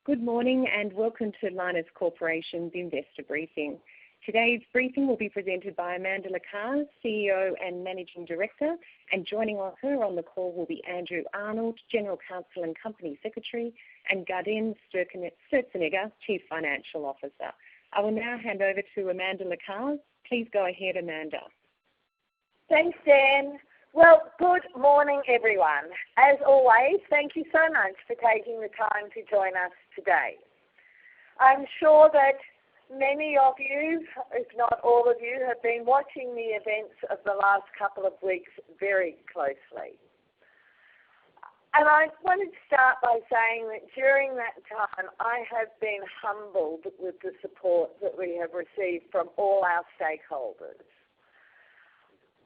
Good morning and welcome to Lynas Corporation's Investor Briefing. Today's briefing will be presented by Amanda Lacaze, CEO and Managing Director, and joining her on the call will be Andrew Arnold, General Counsel and Company Secretary, and Gardin Sturzenegger, Chief Financial Officer. I will now hand over to Amanda Lacaze. Please go ahead, Amanda. Thanks, Dan. Well, good morning, everyone. As always, thank you so much for taking the time to join us today. I'm sure that many of you, if not all of you, have been watching the events of the last couple of weeks very closely. And I wanted to start by saying that during that time, I have been humbled with the support that we have received from all our stakeholders.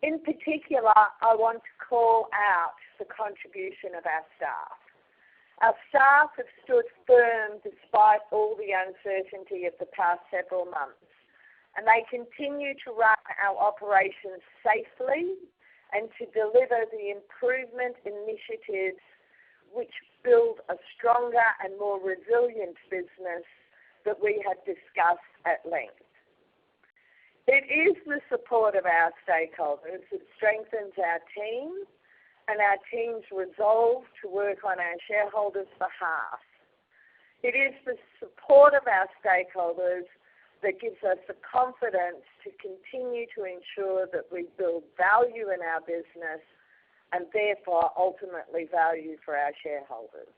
In particular, I want to call out the contribution of our staff. Our staff have stood firm despite all the uncertainty of the past several months, and they continue to run our operations safely and to deliver the improvement initiatives which build a stronger and more resilient business that we have discussed at length. It is the support of our stakeholders that strengthens our team and our team's resolve to work on our shareholders' behalf. It is the support of our stakeholders that gives us the confidence to continue to ensure that we build value in our business and therefore ultimately value for our shareholders.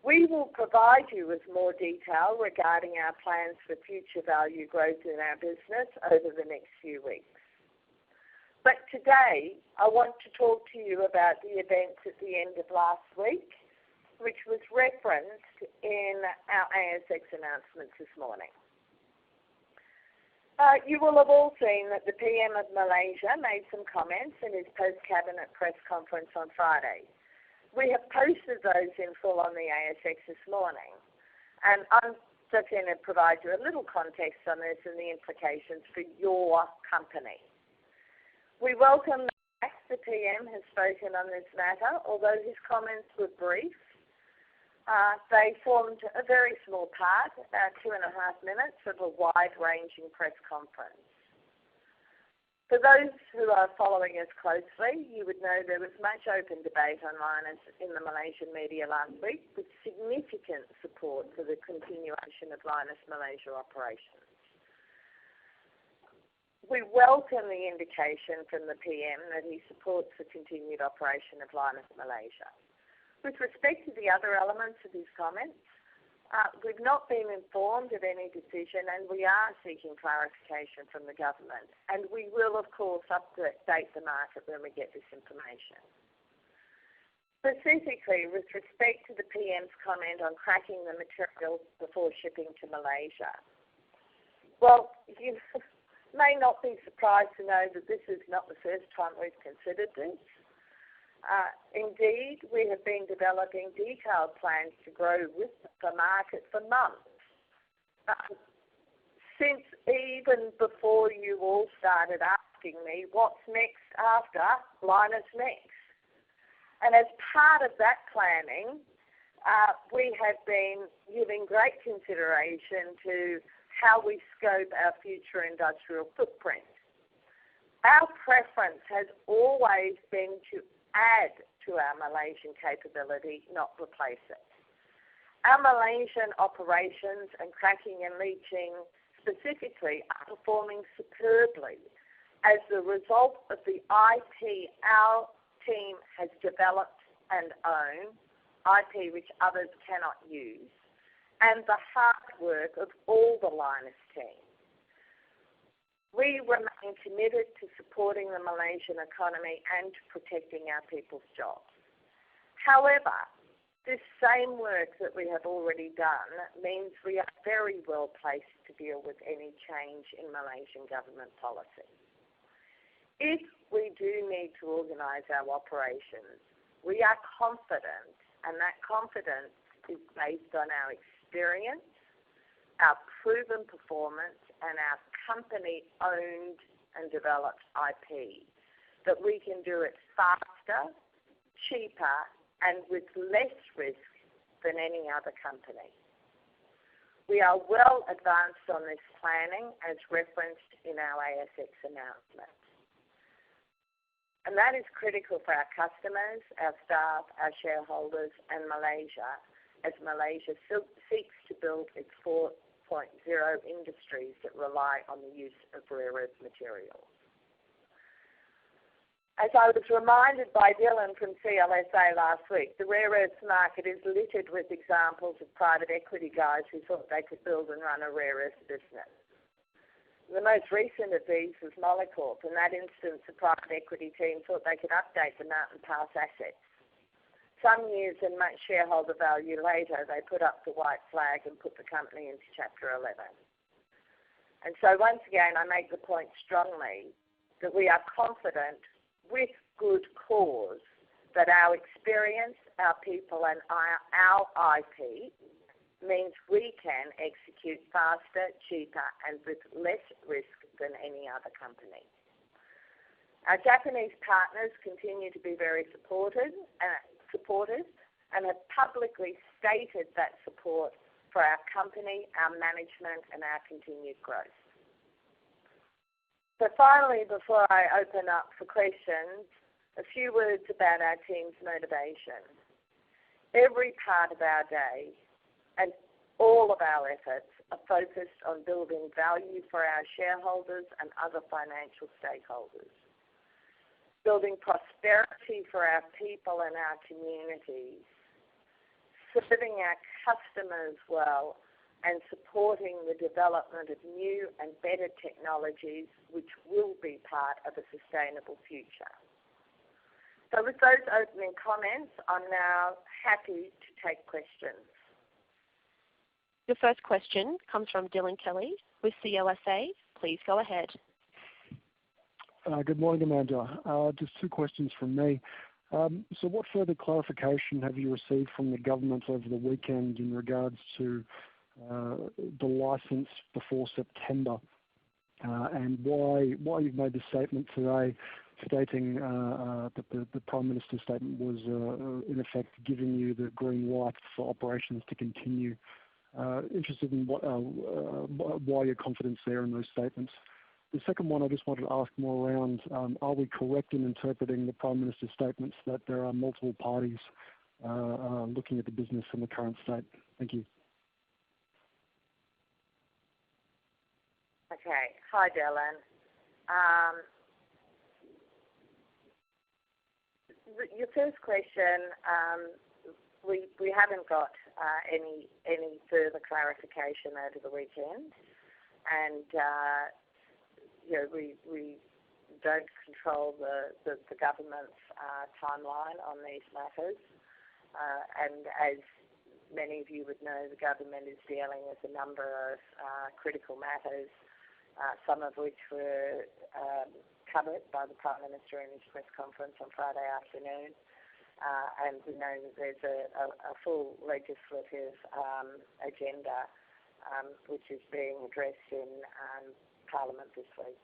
We will provide you with more detail regarding our plans for future value growth in our business over the next few weeks. But today, I want to talk to you about the events at the end of last week, which was referenced in our ASX announcements this morning. You will have all seen that the PM of Malaysia made some comments in his post-cabinet press conference on Friday. We have posted those in full on the ASX this morning, and I'm just going to provide you a little context on this and the implications for your company. We welcome the fact the PM has spoken on this matter, although his comments were brief. They formed a very small part, about 2.5 minutes, of a wide-ranging press conference. For those who are following us closely, you would know there was much open debate on Lynas in the Malaysian media last week, with significant support for the continuation of Lynas Malaysia operations. We welcome the indication from the PM that he supports the continued operation of Lynas Malaysia. With respect to the other elements of his comments, we've not been informed of any decision, and we are seeking clarification from the government. And we will, of course, update the market when we get this information. Specifically, with respect to the PM's comment on cracking the material before shipping to Malaysia, well, you may not be surprised to know that this is not the first time we've considered this. Indeed, we have been developing detailed plans to grow with the market for months. Since even before you all started asking me what's next after Lynas Next. And as part of that planning, we have been giving great consideration to how we scope our future industrial footprint. Our preference has always been to add to our Malaysian capability, not replace it. Our Malaysian operations and cracking and leaching specifically are performing superbly as the result of the IP our team has developed and own, IP which others cannot use, and the hard work of all the Lynas team. We remain committed to supporting the Malaysian economy and to protecting our people's jobs. However, this same work that we have already done means we are very well placed to deal with any change in Malaysian government policy. If we do need to organise our operations, we are confident, and that confidence is based on our experience, our proven performance, and our company-owned and developed IP, that we can do it faster, cheaper, and with less risk than any other company. We are well advanced on this planning as referenced in our ASX announcement. And that is critical for our customers, our staff, our shareholders and Malaysia as Malaysia seeks to build its 4.0 industries that rely on the use of rare earth materials. As I was reminded by Dylan from CLSA last week, the rare earths market is littered with examples of private equity guys who thought they could build and run a rare earth business. The most recent of these was Molycorp. In that instance, the private equity team thought they could update the Mountain Pass assets. Some years and much shareholder value later, they put up the white flag and put the company into Chapter 11. And so once again, I make the point strongly that we are confident with good cause that our experience, our people and our IP means we can execute faster, cheaper and with less risk than any other company. Our Japanese partners continue to be very supportive and have publicly stated that support for our company, our management and our continued growth. So finally, before I open up for questions, a few words about our team's motivation. Every part of our day and all of our efforts are focused on building value for our shareholders and other financial stakeholders, building prosperity for our people and our communities, serving our customers well, and supporting the development of new and better technologies which will be part of a sustainable future. So with those opening comments, I'm now happy to take questions. Your first question comes from Dylan Kelly with CLSA. Please go ahead. Good morning, Amanda. Just two questions from me. So what further clarification have you received from the government over the weekend in regards to the licence before September, and why you've made the statement today stating that the Prime Minister's statement was in effect giving you the green light for operations to continue? Interested in why your confidence there in those statements. The second one I just wanted to ask more around, are we correct in interpreting the Prime Minister's statements that there are multiple parties looking at the business in the current state? Thank you. Okay. Hi, Dylan. Your first question, we haven't got any further clarification over the weekend, and we don't control the government's timeline on these matters, and as many of you would know, the government is dealing with a number of critical matters, some of which were covered by the Prime Minister in his press conference on Friday afternoon. And we know that there's a full legislative agenda which is being addressed in Parliament this week.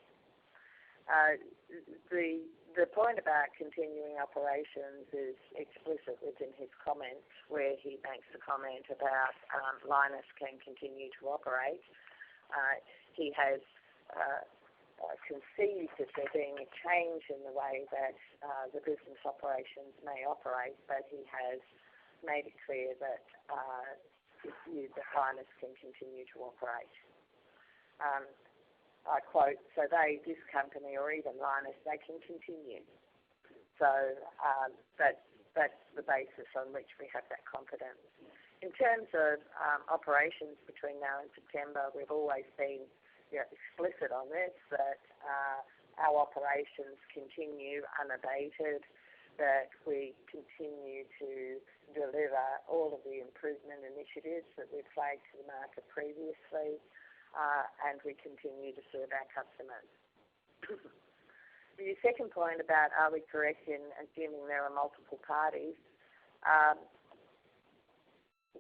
The point about continuing operations is explicit within his comments, where he makes the comment about Lynas can continue to operate. He has conceived of there being a change in the way that the business operations may operate, but he has made it clear that that Lynas can continue to operate. I quote, so this company or even Lynas, they can continue. So that's the basis on which we have that confidence. In terms of operations between now and September, we've always been explicit on this, that our operations continue unabated, that we continue to deliver all of the improvement initiatives that we've flagged to the market previously, and we continue to serve our customers. Your second point about are we correct in assuming there are multiple parties,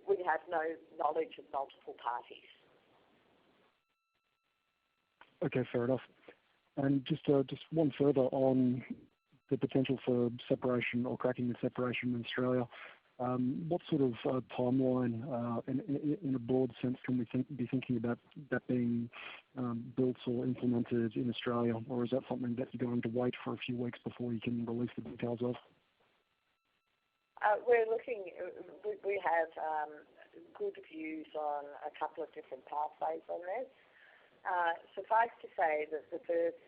we have no knowledge of multiple parties. Okay, fair enough. And just one further on the potential for separation or cracking the separation in Australia. What sort of timeline, in a broad sense, can we be thinking about that being built or implemented in Australia, or is that something that you're going to wait for a few weeks before you can release the details of? We're looking. We have good views on a couple of different pathways on this. Suffice to say that the first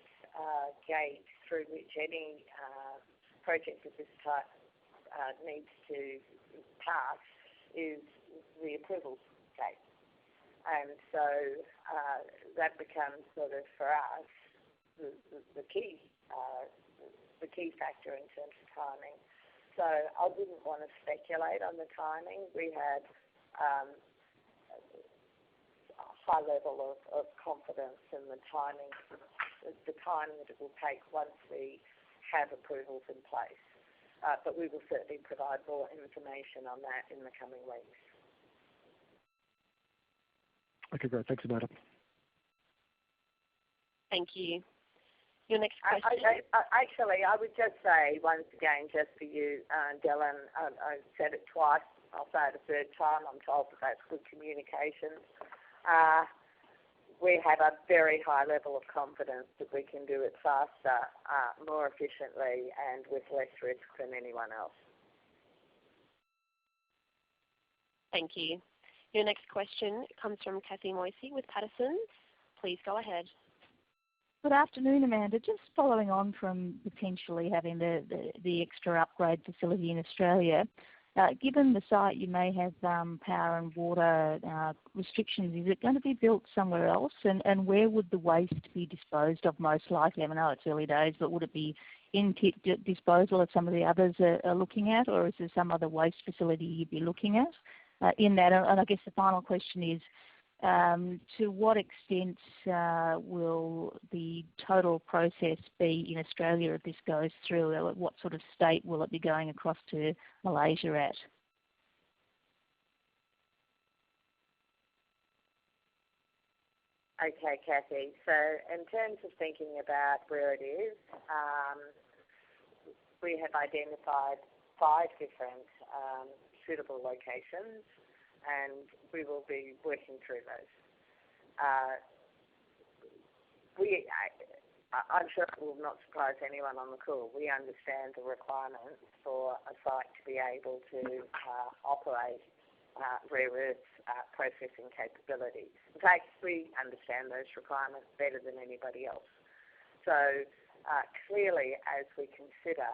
gate through which any project of this type needs to pass is the approvals gate, and so that becomes sort of for us the key factor in terms of timing. So I wouldn't want to speculate on the timing. We have a high level of confidence in the timing, the time that it will take once we have approvals in place. But we will certainly provide more information on that in the coming weeks. Okay, great. Thanks, Amanda. Thank you. Your next question. Actually, I would just say once again, just for you, Dylan, I said it twice. I'll say it a third time. I'm told that that's good communication. We have a very high level of confidence that we can do it faster, more efficiently, and with less risk than anyone else. Thank you. Your next question comes from Kathy Moisey with Patterson's. Please go ahead. Good afternoon, Amanda. Just following on from potentially having the extra upgrade facility in Australia, given the site you may have power and water restrictions, is it going to be built somewhere else? And where would the waste be disposed of most likely? I know it's early days, but would it be in disposal as some of the others are looking at, or is there some other waste facility you'd be looking at in that? And I guess the final question is, to what extent will the total process be in Australia if this goes through? What sort of state will it be going across to Malaysia at? Okay, Kathy. So in terms of thinking about where it is, we have identified 5 different suitable locations, and we will be working through those. I'm sure it will not surprise anyone on the call. We understand the requirements for a site to be able to operate rare earth processing capability. In fact, we understand those requirements better than anybody else. So clearly, as we consider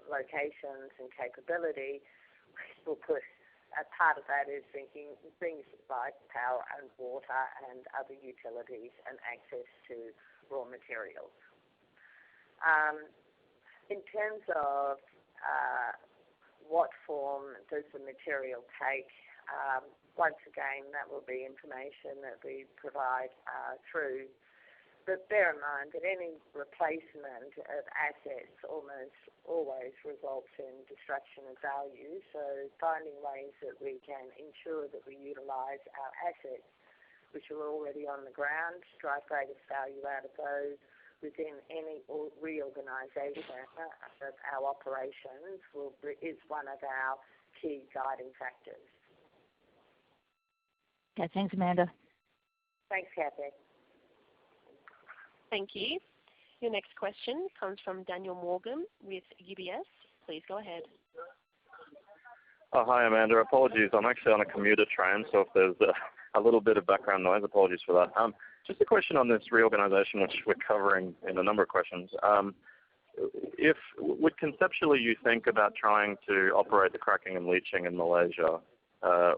locations and capability, we'll put a part of that is thinking things like power and water and other utilities and access to raw materials. In terms of what form does the material take, once again, that will be information that we provide through. But bear in mind that any replacement of assets almost always results in destruction of value. So finding ways that we can ensure that we utilise our assets, which are already on the ground, drive greatest value out of those within any reorganisation of our operations is one of our key guiding factors. Okay, thanks, Amanda. Thanks, Kathy. Thank you. Your next question comes from Daniel Morgan with UBS. Please go ahead. Oh, hi, Amanda. Apologies. I'm actually on a commuter train, so if there's a little bit of background noise, apologies for that. Just a question on this reorganisation, which we're covering in a number of questions. Would conceptually you think about trying to operate the cracking and leaching in Malaysia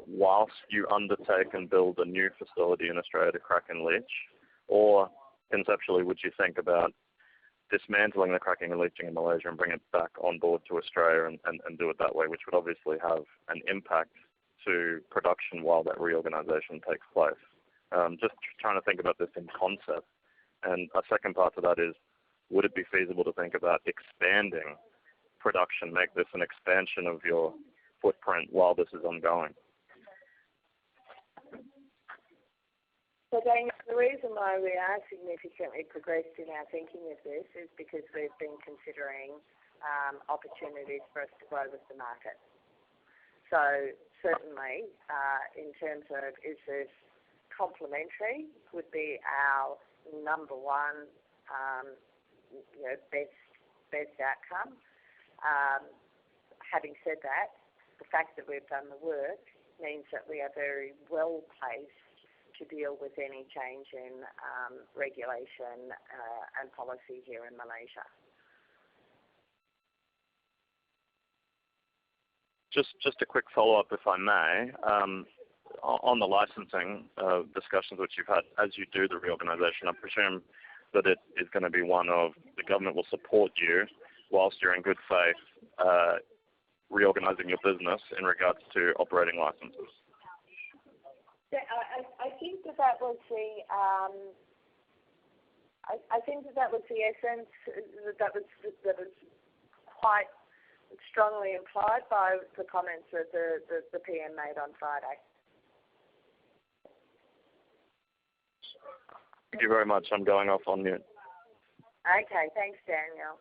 whilst you undertake and build a new facility in Australia to crack and leach? Or conceptually, would you think about dismantling the cracking and leaching in Malaysia and bring it back on board to Australia and do it that way, which would obviously have an impact to production while that reorganisation takes place? Just trying to think about this in concept. And a second part to that is, would it be feasible to think about expanding production, make this an expansion of your footprint while this is ongoing? So, Daniel, the reason why we are significantly progressed in our thinking of this is because we've been considering opportunities for us to grow with the market. So certainly, in terms of is this complementary, would be our number one, best outcome. Having said that, the fact that we've done the work means that we are very well placed to deal with any change in regulation and policy here in Malaysia. Just a quick follow-up, if I may. On the licensing discussions which you've had as you do the reorganisation, I presume that it is going to be one of the government will support you whilst you're in good faith reorganising your business in regards to operating licences. I think that was the I think that was the essence. That was quite strongly implied by the comments that the PM made on Friday. Thank you very much. I'm going off on mute. Okay, thanks, Daniel.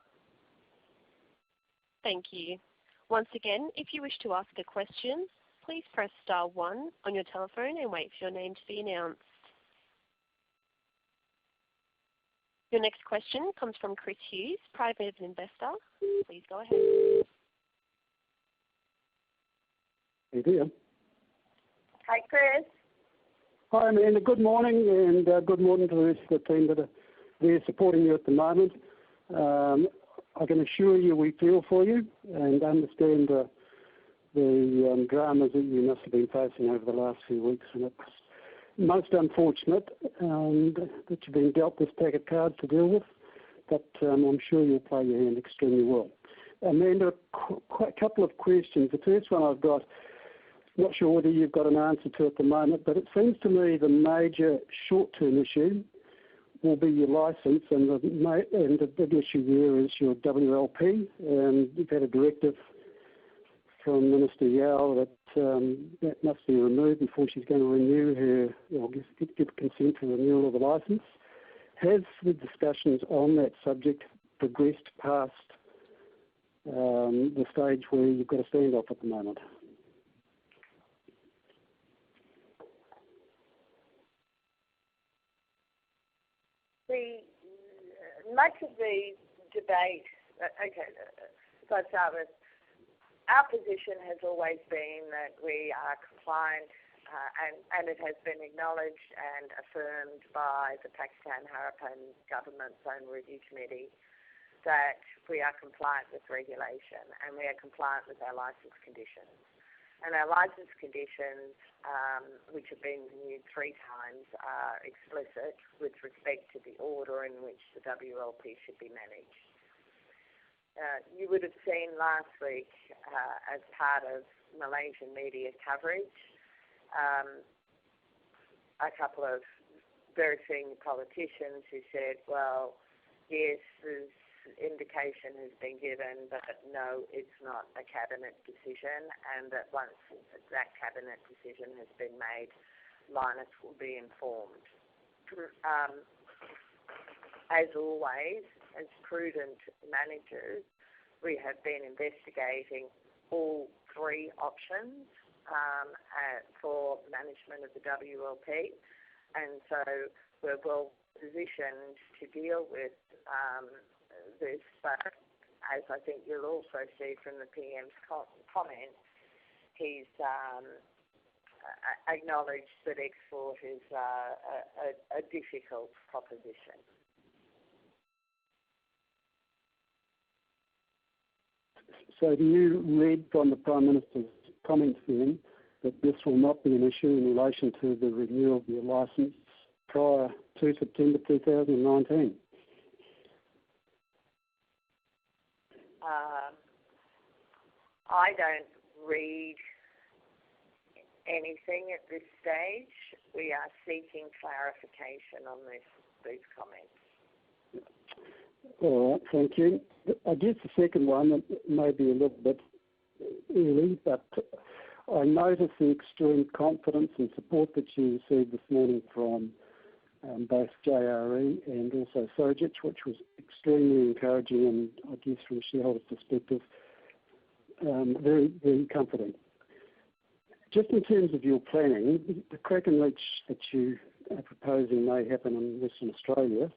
Thank you. Once again, if you wish to ask a question, please press star 1 on your telephone and wait for your name to be announced. Your next question comes from Chris Hughes, private investor. Please go ahead. Hey dear. Hi, Chris. Hi, Amanda. Good morning, and good morning to the rest of the team that are there supporting you at the moment. I can assure you we feel for you and understand the dramas that you must have been facing over the last few weeks, and it's most unfortunate that you've been dealt this pack of cards to deal with, but I'm sure you'll play your hand extremely well. Amanda, a couple of questions. The first one I've got, not sure whether you've got an answer to at the moment, but it seems to me the major short-term issue will be your licence, and the big issue there is your WLP. You've had a directive from Minister Yao that must be removed before she's going to renew her, or give consent for renewal of the licence. Has the discussions on that subject progressed past the stage where you've got a standoff at the moment? Much of the debate, so I start with, our position has always been that we are compliant, and it has been acknowledged and affirmed by the Pakistan Harapan Government's own review committee that we are compliant with regulation and we are compliant with our licence conditions. And our licence conditions, which have been renewed 3 times, are explicit with respect to the order in which the WLP should be managed. You would have seen last week, as part of Malaysian media coverage, a couple of very senior politicians who said, well, yes, there's indication has been given, but no, it's not a cabinet decision, and that once that cabinet decision has been made, Lynas will be informed. As always, as prudent managers, we have been investigating all 3 options for management of the WLP, and so we're well positioned to deal with this, but as I think you'll also see from the PM's comment, he's acknowledged that export is a difficult proposition. So do you read from the Prime Minister's comments then that this will not be an issue in relation to the renewal of your licence prior to September 2019? I don't read anything at this stage. We are seeking clarification on these comments. All right, thank you. I guess the second one may be a little bit early, but I noticed the extreme confidence and support that you received this morning from both JRE and also Sojitch, which was extremely encouraging and I guess from a shareholder's perspective, very, very comforting. Just in terms of your planning, the crack and leach that you are proposing may happen in Western Australia.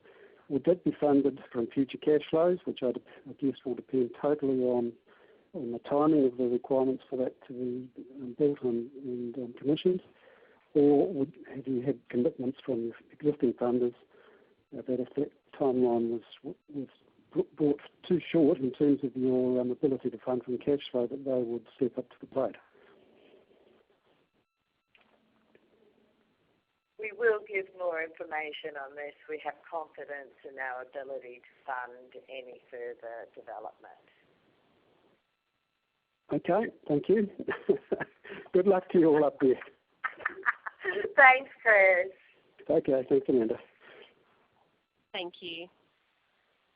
Would that be funded from future cash flows, which I guess will depend totally on the timing of the requirements for that to be built and commissioned? Or have you had commitments from existing funders that if that timeline was brought too short in terms of your ability to fund from cash flow, that they would step up to the plate? We will give more information on this. We have confidence in our ability to fund any further development. Okay, thank you. Good luck to you all up there. Thanks, Chris. Okay, thanks, Amanda. Thank you.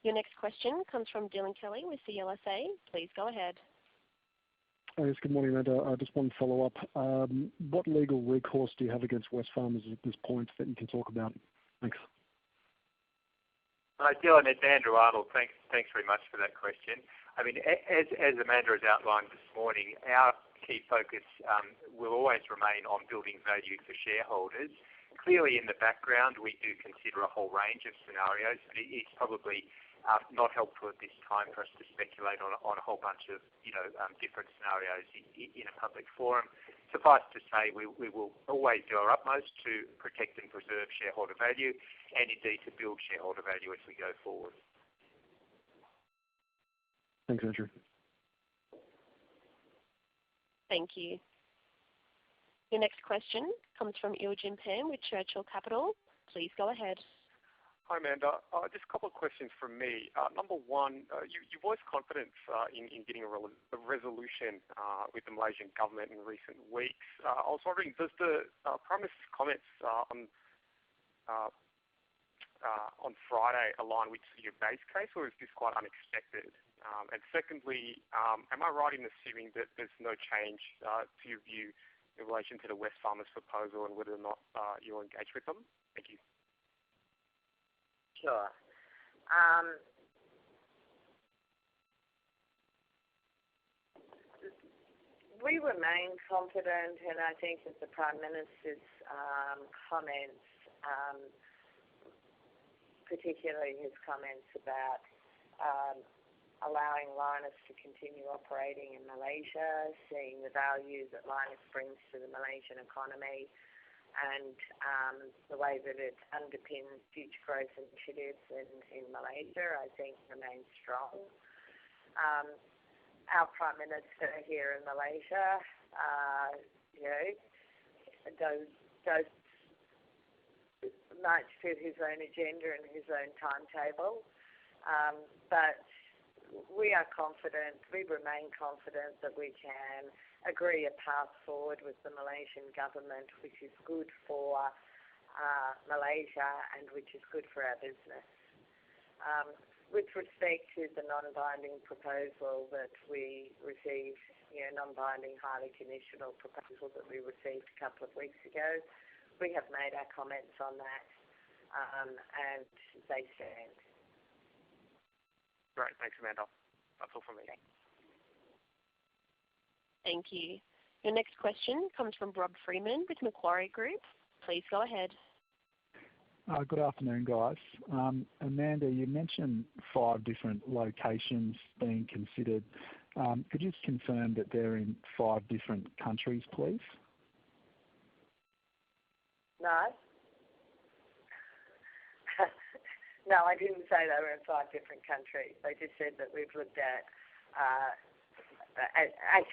Your next question comes from Dylan Kelly with CLSA. Please go ahead. Yes, good morning, Amanda. I just want to follow up. What legal recourse do you have against Wesfarmers at this point that you can talk about? Thanks. Hi, Dylan. It's Andrew Arnold. Thanks very much for that question. I mean, as Amanda has outlined this morning, our key focus will always remain on building value for shareholders. Clearly, in the background, we do consider a whole range of scenarios, but it's probably not helpful at this time for us to speculate on a whole bunch of different scenarios in a public forum. Suffice to say, we will always do our utmost to protect and preserve shareholder value, and indeed to build shareholder value as we go forward. Thanks, Andrew. Thank you. Your next question comes from Imogen Pan with Churchill Capital. Please go ahead. Hi, Amanda. Just a couple of questions from me. Number one, you voiced confidence in getting a resolution with the Malaysian government in recent weeks. I was wondering, does the Prime Minister's comments on Friday align with your base case, or is this quite unexpected? And secondly, am I right in assuming that there's no change to your view in relation to the Wesfarmers proposal and whether or not you'll engage with them? Thank you. Sure. We remain confident, and I think that the Prime Minister's comments, particularly his comments about allowing Lynas to continue operating in Malaysia, seeing the value that Lynas brings to the Malaysian economy, and the way that it underpins future growth initiatives in Malaysia, I think remains strong. Our Prime Minister here in Malaysia, does march to his own agenda and his own timetable, but we are confident, we remain confident that we can agree a path forward with the Malaysian government, which is good for Malaysia and which is good for our business. With respect to the non-binding proposal that we received, non-binding, highly conditional proposal that we received a couple of weeks ago, we have made our comments on that, and they stand. Great. Thanks, Amanda. That's all from me. Thank you. Your next question comes from Rob Freeman with Macquarie Group. Please go ahead. Good afternoon, guys. Amanda, you mentioned 5 different locations being considered. Could you just confirm that they're in 5 different countries, please? No. No, I didn't say they were in 5 different countries. I just said that we've looked at,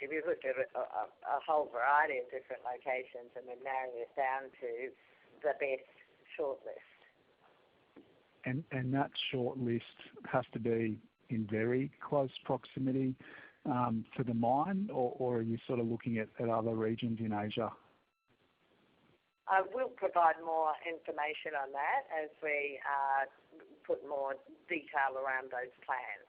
we've looked at a whole variety of different locations, and we've narrowed it down to the best shortlist. And that shortlist has to be in very close proximity to the mine, or are you sort of looking at other regions in Asia? We'll provide more information on that as we put more detail around those plans.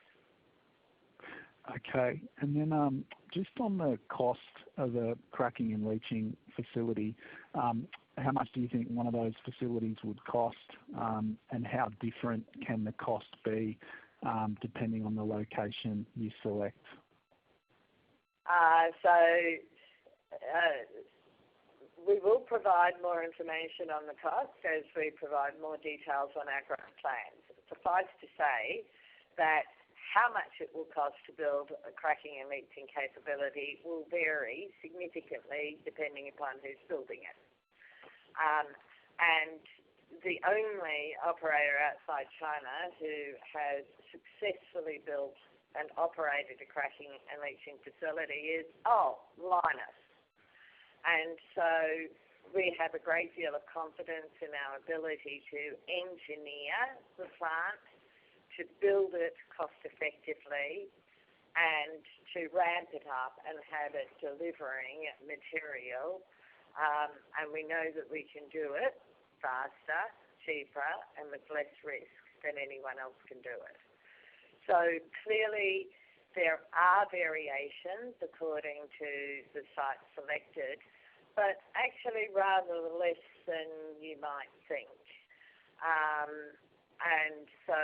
Okay. And then just on the cost of the cracking and leaching facility, how much do you think one of those facilities would cost, and how different can the cost be depending on the location you select? we will provide more information on the cost as we provide more details on our growth plans. Suffice to say that how much it will cost to build a cracking and leaching capability will vary significantly depending upon who's building it. And the only operator outside China who has successfully built and operated a cracking and leaching facility is Lynas. And so we have a great deal of confidence in our ability to engineer the plant, to build it cost effectively, and to ramp it up and have it delivering material. And we know that we can do it faster, cheaper, and with less risk than anyone else can do it. So clearly there are variations according to the site selected, but actually rather less than you might think. And so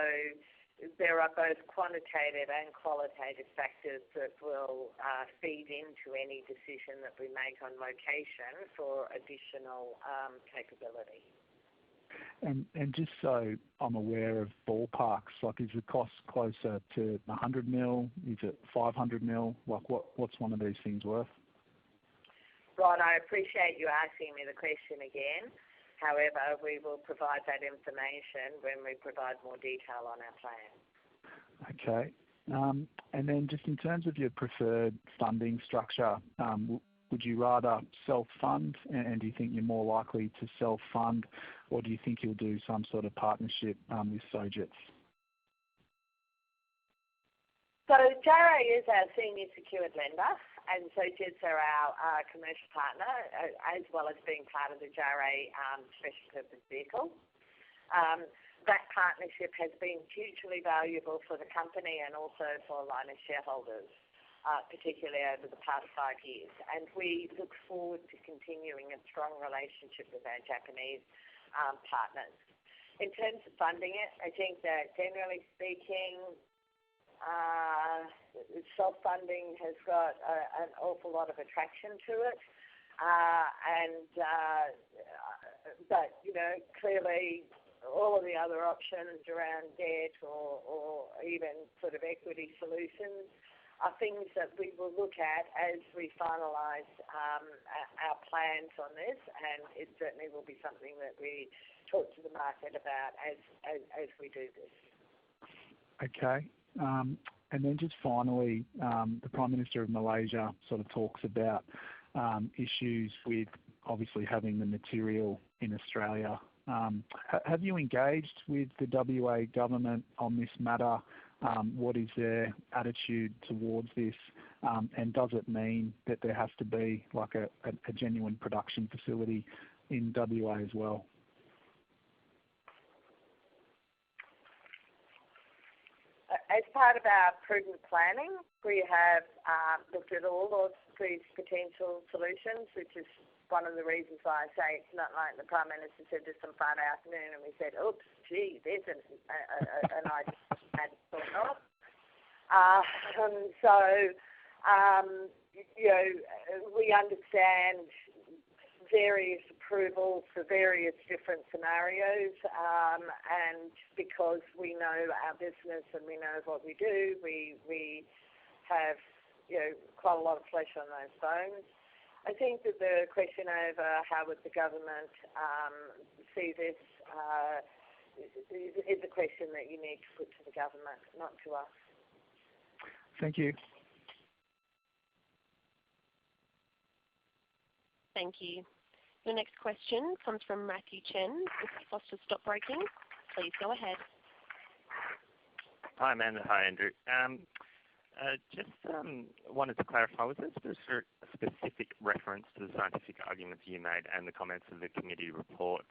there are both quantitative and qualitative factors that will feed into any decision that we make on location for additional capability. And just so I'm aware of ballparks, like is the cost closer to 100 mil? Is it 500 mil? Like what's one of these things worth? Rod, I appreciate you asking me the question again. However, we will provide that information when we provide more detail on our plan. Okay. And then just in terms of your preferred funding structure, would you rather self-fund, and do you think you're more likely to self-fund, or do you think you'll do some sort of partnership with Sojitz? So JRA is our senior secured lender, and Sojitz are our commercial partner, as well as being part of the JRA special purpose vehicle. That partnership has been hugely valuable for the company and also for Lynas shareholders, particularly over the past 5 years. And we look forward to continuing a strong relationship with our Japanese partners. In terms of funding it, I think that generally speaking, self-funding has got an awful lot of attraction to it. But, you know, clearly all of the other options around debt or even sort of equity solutions are things that we will look at as we finalise our plans on this, and it certainly will be something that we talk to the market about as we do this. Okay. And then just finally, the Prime Minister of Malaysia sort of talks about issues with obviously having the material in Australia. Have you engaged with the WA government on this matter? What is their attitude towards this? And does it mean that there has to be like a genuine production facility in WA as well? As part of our prudent planning, we have looked at all of these potential solutions, which is one of the reasons why I say it's not like the Prime Minister said this on Friday afternoon and we said, oops, gee, there's an idea that or not. You know, we understand various approvals for various different scenarios, and because we know our business and we know what we do, we have, you know, quite a lot of flesh on those bones. I think that the question over how would the government see this is a question that you need to put to the government, not to us. Thank you. Thank you. The next question comes from Matthew Chen with Foster Stockbroking. Please go ahead. Hi, Amanda. Hi, Andrew. Just wanted to clarify, was there a specific reference to the scientific arguments you made and the comments of the committee report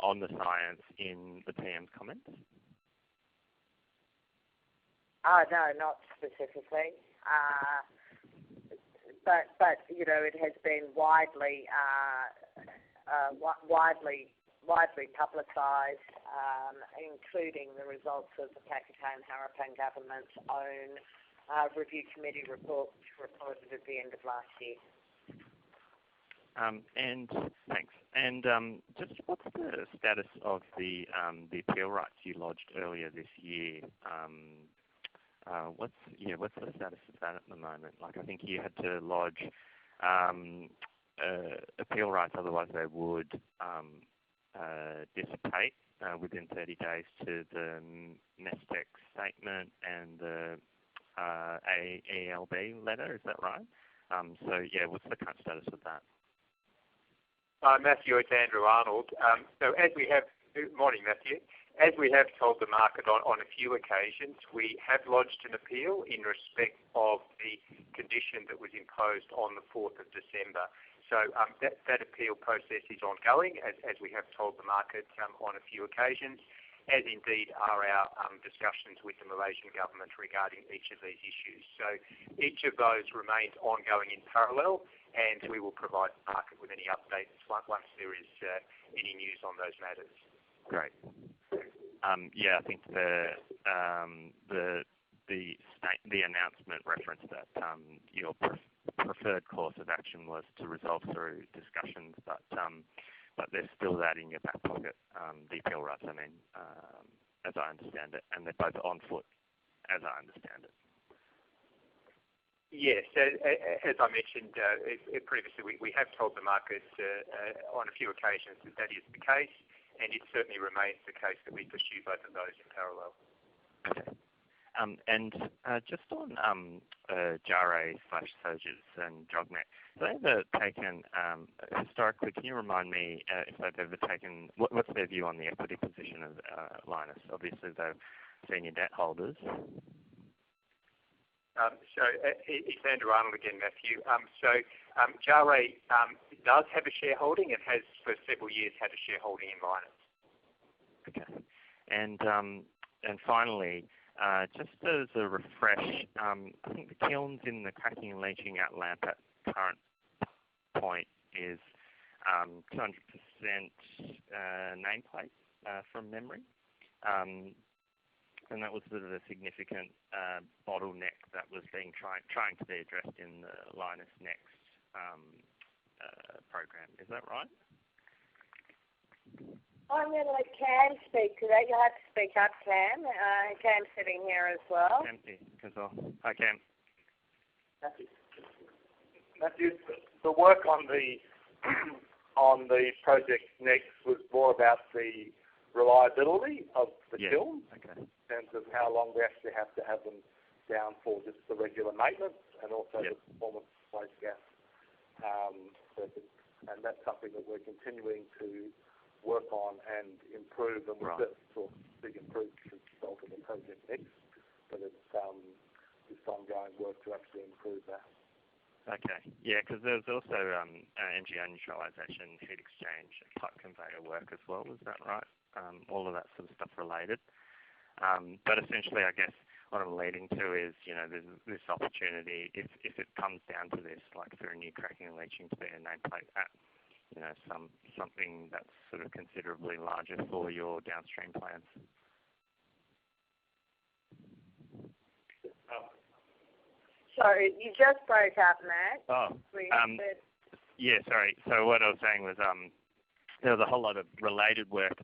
on the science in the PM's comments? No, not specifically. But you know, it has been widely publicised, including the results of the Pakatan Harapan government's own review committee report, which reported at the end of last year. And thanks. And just what's the status of the appeal rights you lodged earlier this year? What's the status of that at the moment? Like, I think you had to lodge appeal rights, otherwise they would dissipate within 30 days to the Mestec statement and the AELB letter. Is that right? So yeah, what's the current status of that? Matthew, it's Andrew Arnold. Morning, Matthew. As we have told the market on a few occasions, we have lodged an appeal in respect of the condition that was imposed on the 4th of December. So that appeal process is ongoing, as we have told the market on a few occasions, as indeed are our discussions with the Malaysian government regarding each of these issues. So each of those remains ongoing in parallel, and we will provide the market with any updates once there is any news on those matters. Great. Yeah, I think the announcement referenced that your preferred course of action was to resolve through discussions, but there's still that in your back pocket, the appeal rights, I mean, as I understand it, and they're both on foot, as I understand it. Yes, as I mentioned previously, we have told the market on a few occasions that is the case, and it certainly remains the case that we pursue both of those in parallel. Okay. And just on JARE/SOGIS and JOGMEC, have they ever taken, historically, can you remind me if they've ever taken, what's their view on the equity position of Lynas? Obviously, they're senior debt holders. So it's Andrew Arnold again, Matthew. JARE does have a shareholding and has for several years had a shareholding in Lynas. Okay. And finally, just as a refresh, I think the kilns in the cracking and leaching at LAMP at current point is 200% nameplate from memory. And that was sort of a significant bottleneck that was being trying to be addressed in the Lynas Next program. Is that right? I'm going to let Cam speak to that. You'll have to speak up, Cam. Cam's sitting here as well. Cam, hi, Cam. Matthew, the work on the project Next was more about the reliability of the kiln, okay, in terms of how long we actually have to have them down for just the regular maintenance, and also the performance of waste gas. And that's something that we're continuing to work on and improve, and we've saw big improvements as a result of the project Next, but it's this ongoing work to actually improve that. Okay, yeah, because there's also NGO neutralisation, heat exchange, pipe conveyor work as well, is that right? All of that sort of stuff related. But essentially, I guess what I'm leading to is, there's this opportunity, if it comes down to this, like for a new cracking and leaching to be a nameplate at, something that's sort of considerably larger for your downstream plants. Sorry, you just broke up, Matt. Yeah, sorry. So what I was saying was there was a whole lot of related work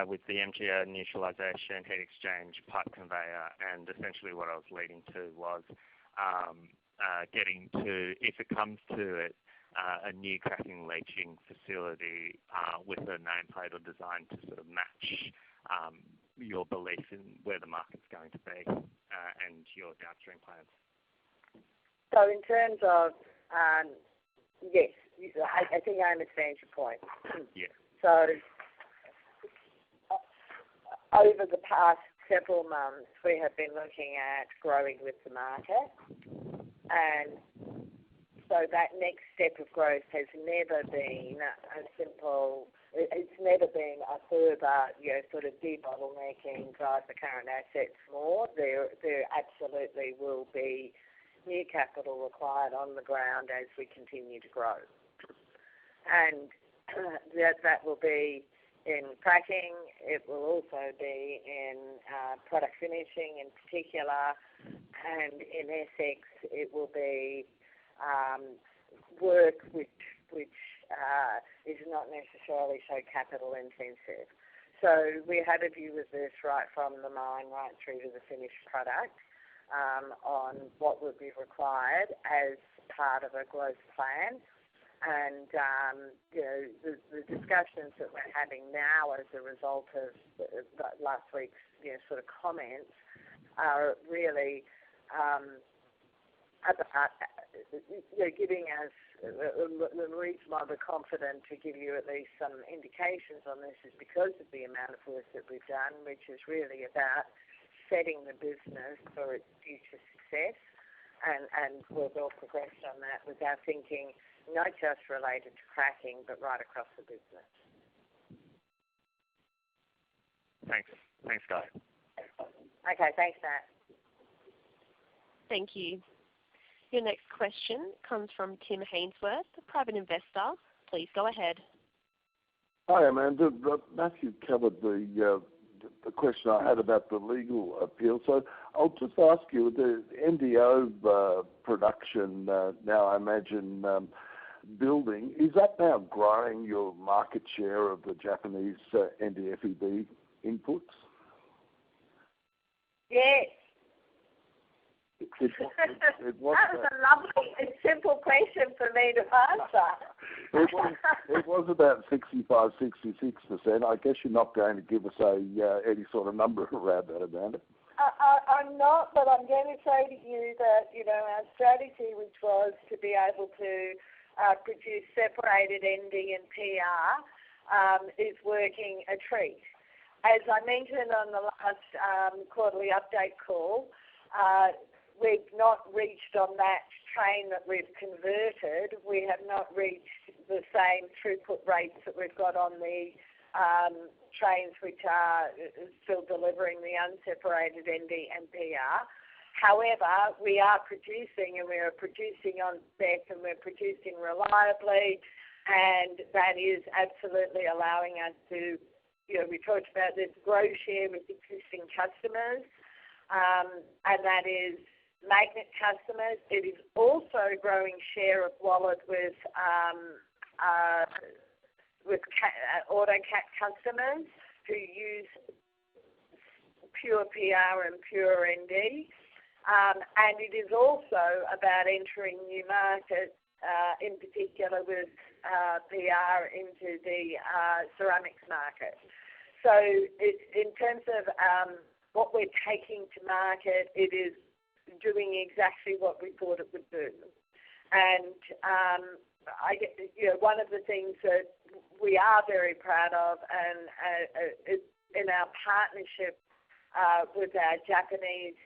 with the MGO neutralisation, heat exchange, pipe conveyor, and essentially what I was leading to was getting to, if it comes to it, a new cracking and leaching facility with a nameplate or design to sort of match your belief in where the market's going to be and your downstream plans. So in terms of, yes, I think I understand your point. Yeah. So over the past several months, we have been looking at growing with the market, and so that next step of growth has never been a simple, it's never been a further, sort of debottlenecking, drive the current assets more. There absolutely will be new capital required on the ground as we continue to grow. And that will be in cracking, it will also be in product finishing in particular, and in Essex it will be work which is not necessarily so capital intensive. So we had a view of this right from the mine right through to the finished product on what would be required as part of a growth plan. And, the discussions that we're having now as a result of last week's, sort of comments are really about, giving us the reason why we're confident to give you at least some indications on this is because of the amount of work that we've done, which is really about setting the business for its future success. And we're well progressed on that with our thinking, not just related to cracking, but right across the business. Thanks. Thanks, guys. Okay, thanks, Matt. Thank you. Your next question comes from Tim Hainsworth, a private investor. Please go ahead. Hi, Amanda. Matthew covered the question I had about the legal appeal. So I'll just ask you, the NDO production now, I imagine, building, is that now growing your market share of the Japanese NdFeB inputs? Yes. It was that was a lovely and simple question for me to answer. It was about 65, 66%. I guess you're not going to give us any sort of number around that, Amanda. I'm not, but I'm going to say to you that, our strategy, which was to be able to produce separated ND and PR, is working a treat. As I mentioned on the last quarterly update call, we've not reached on that train that we've converted. We have not reached the same throughput rates that we've got on the trains which are still delivering the unseparated ND and PR. However, we are producing, and we are producing on spec, and we're producing reliably, and that is absolutely allowing us to, we talked about this, grow share with existing customers, and that is magnet customers. It is also growing share of wallet with AutoCat customers who use pure PR and pure ND. And it is also about entering new markets, in particular with PR into the ceramics market. So in terms of what we're taking to market, it is doing exactly what we thought it would do. And one of the things that we are very proud of, and in our partnership with our Japanese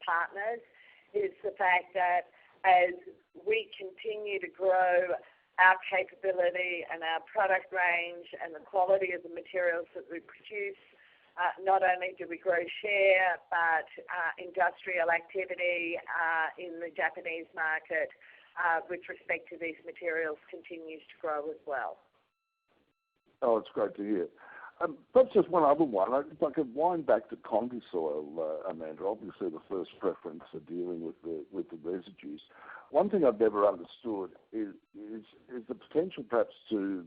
partners, is the fact that as we continue to grow our capability and our product range and the quality of the materials that we produce, not only do we grow share, but industrial activity in the Japanese market with respect to these materials continues to grow as well. Oh, it's great to hear. Perhaps just one other one. If I could wind back to Condi soil, Amanda, obviously the first preference for dealing with the residues. One thing I've never understood is the potential perhaps to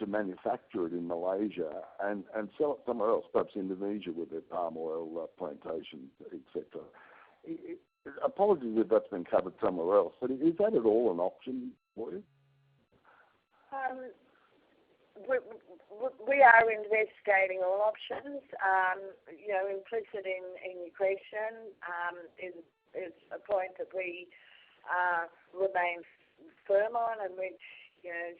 manufacture it in Malaysia and sell it somewhere else, perhaps Indonesia with their palm oil plantations, etc. Apologies if that's been covered somewhere else, but is that at all an option for you? We are investigating all options. Implicit in your question is a point that we remain firm on, and which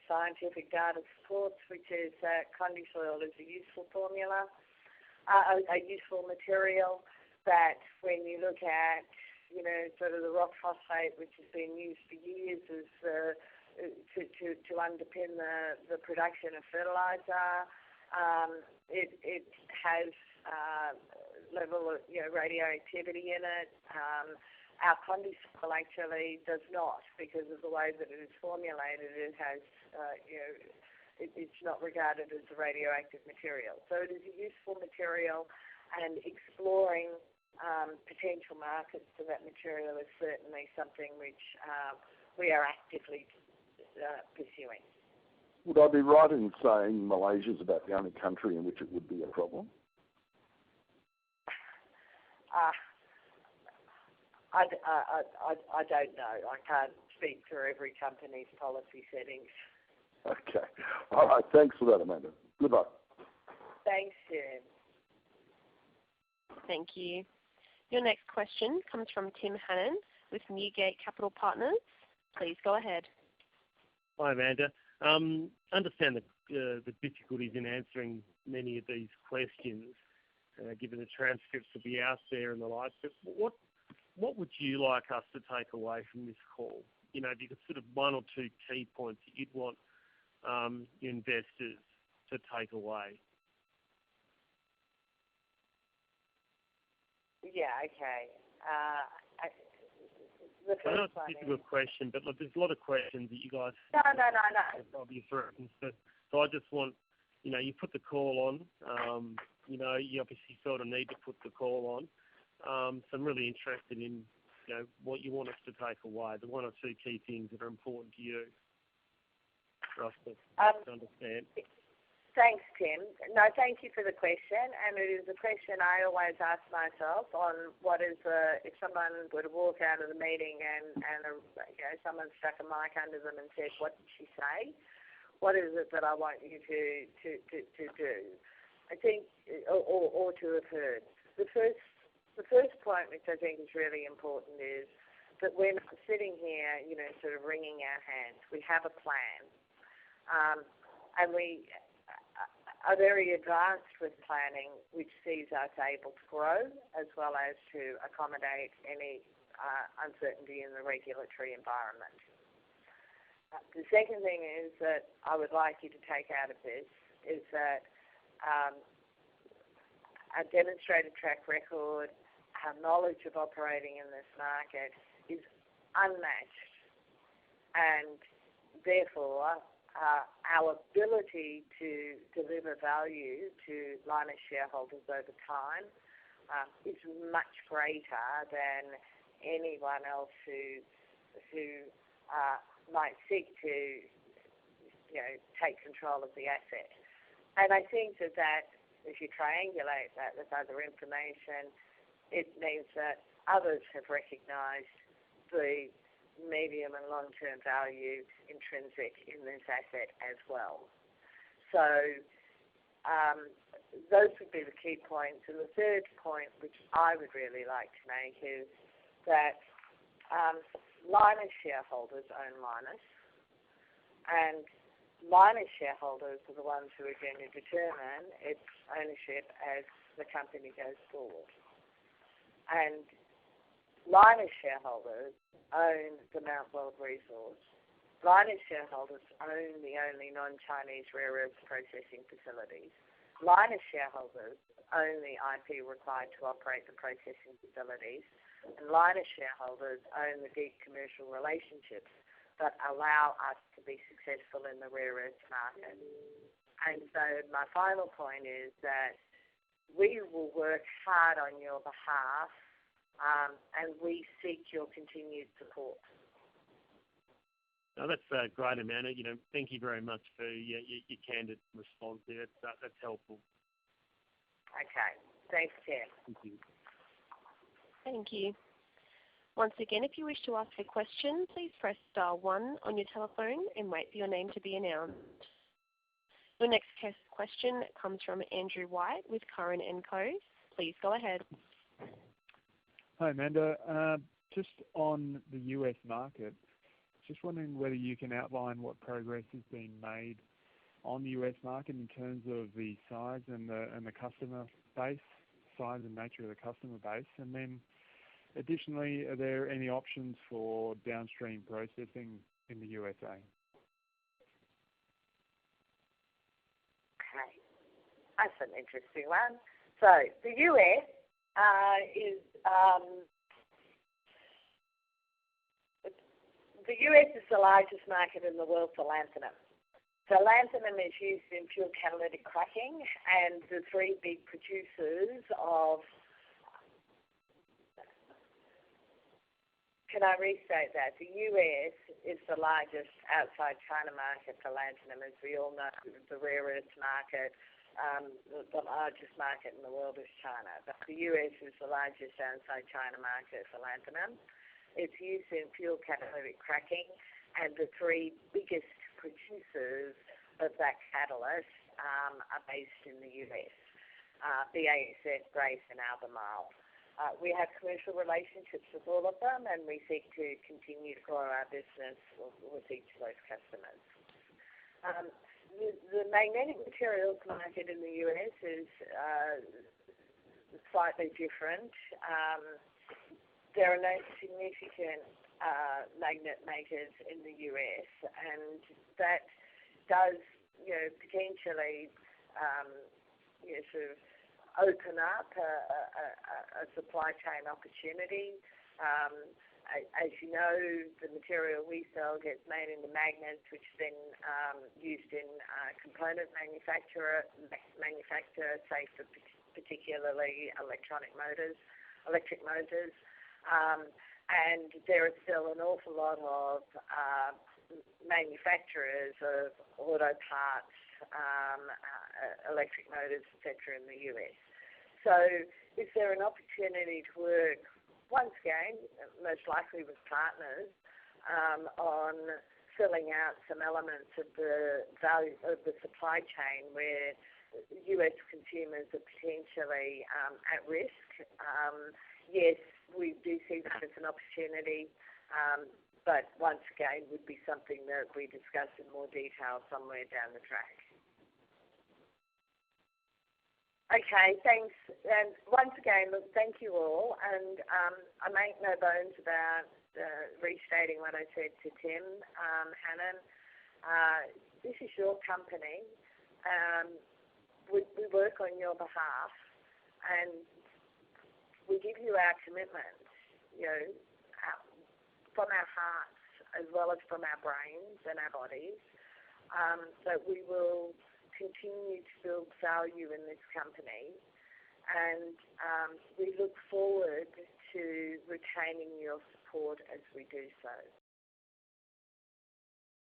scientific data supports, which is that Condi soil is a useful formula, a useful material. That when you look at sort of the rock phosphate, which has been used for years as to underpin the production of fertilizer. It has level of radioactivity in it. Our Condi soil actually does not, because of the way that it is formulated. It has it's not regarded as a radioactive material. So it is a useful material, and exploring potential markets for that material is certainly something which we are actively pursuing. Would I be right in saying Malaysia is about the only country in which it would be a problem? I don't know. I can't speak for every company's policy settings. Okay. All right. Thanks for that, Amanda. Good luck. Thanks, Jen. Thank you. Your next question comes from Tim Hannon with Newgate Capital Partners. Please go ahead. Hi, Amanda. Understand the difficulties in answering many of these questions, given the transcripts will be out there and the like. But what would you like us to take away from this call? You know, if you could sort of one or two key points that you'd want your investors to take away. Yeah, okay. I know it's a difficult question, but look, there's a lot of questions that you guys No. have obvious reference. So I just want, you know, you put the call on. You know, you obviously felt a need to put the call on. So I'm really interested in, you know, what you want us to take away, the one or two key things that are important to you for us to understand. Thanks, Tim. No, thank you for the question, and it is a question I always ask myself on what is if someone were to walk out of the meeting and you know, someone stuck a mic under them and said, "What did she say? What is it that I want you to do?" I think, or to have heard. The first point, which I think is really important, is that we're not sitting here, you know, sort of wringing our hands. We have a plan, and we are very advanced with planning, which sees us able to grow as well as to accommodate any uncertainty in the regulatory environment. The second thing is that I would like you to take out of this is that our demonstrated track record, our knowledge of operating in this market is unmatched, and therefore our ability to deliver value to Lynas shareholders over time is much greater than anyone else who might seek to, you know, take control of the asset. And I think that if you triangulate that with other information, it means that others have recognised the medium and long-term value intrinsic in this asset as well. So those would be the key points. And the third point, which I would really like to make, is that Lynas shareholders own Lynas, and Lynas shareholders are the ones who are going to determine its ownership as the company goes forward. And Lynas shareholders own the Mount Weld resource. Lynas shareholders own the only non-Chinese rare earth processing facilities. Lynas shareholders own the IP required to operate the processing facilities. And Lynas shareholders own the deep commercial relationships that allow us to be successful in the rare earth market. And so my final point is that we will work hard on your behalf, and we seek your continued support. No, that's great, Amanda. You know, thank you very much for your candid response there. That's helpful. Okay. Thanks, Tim. Thank you. Thank you. Once again, if you wish to ask a question, please press star 1 on your telephone and wait for your name to be announced. Your next question comes from Andrew White with Curran & Co. Please go ahead. Hi, Amanda. Just on the US market, just wondering whether you can outline what progress has been made on the US market in terms of the size and the customer base, size and nature of the customer base, and then additionally, are there any options for downstream processing in the USA? Okay, that's an interesting one. So the US is the largest market in the world for lanthanum. So lanthanum is used in pure catalytic cracking, and the three big producers of can I restate that? The US is the largest outside China market for lanthanum. As we all know, the rare earths market, the largest market in the world is China. But the US is the largest outside China market for lanthanum. It's used in fuel catalytic cracking, and the three biggest producers of that catalyst are based in the US, BASF, Grace and Albemarle. We have commercial relationships with all of them, and we seek to continue to grow our business with each of those customers. The magnetic materials market in the US is slightly different. There are no significant magnet makers in the US, and that does, potentially, sort of open up a supply chain opportunity. As you know, the material we sell gets made into magnets, which is then used in component manufacture, say for particularly electric motors. And there is still an awful lot of manufacturers of auto parts, electric motors, etc. in the US. So is there an opportunity to work, once again, most likely with partners, on filling out some elements of the value of the supply chain where US consumers are potentially at risk? Yes, we do see that as an opportunity, but once again would be something that we discuss in more detail somewhere down the track. Okay, thanks. And once again, look, thank you all. And I make no bones about restating what I said to Tim, Hannon. This is your company. We work on your behalf, and we give you our commitment, from our hearts as well as from our brains and our bodies, that we will continue to build value in this company, and we look forward to retaining your support as we do so.